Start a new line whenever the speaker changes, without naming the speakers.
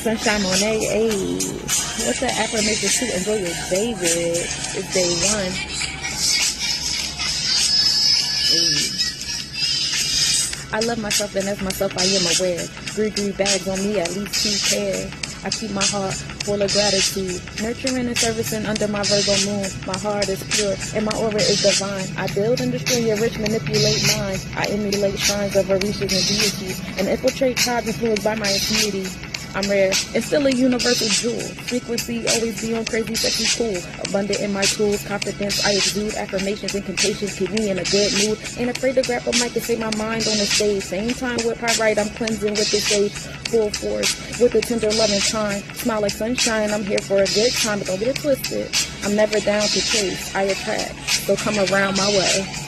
Sunshine Monet, hey. What's the affirmation to enjoy your day with? It's day one. Hey. I love myself, and as myself I am aware. 3 bags on me, at least 2 pairs. I keep my heart full of gratitude, nurturing and servicing under my Virgo moon. My heart is pure and my aura is divine. I build and destroy your rich, manipulate minds. I emulate shrines of Orishas and deities and infiltrate tribes influenced by my affinity. I'm rare and still a universal jewel. Frequency always be on crazy, sexy, cool. Abundant in my tools, confidence I exude. Affirmations, incantations keep me in a good mood. Ain't afraid to grab a mic and say my mind on the stage. Same time with pyrite, I'm cleansing with the sage. Full force with a tender loving time. Smile like sunshine, I'm here for a good time, but don't get it twisted. I'm never down to chase, I attract, so come around my way.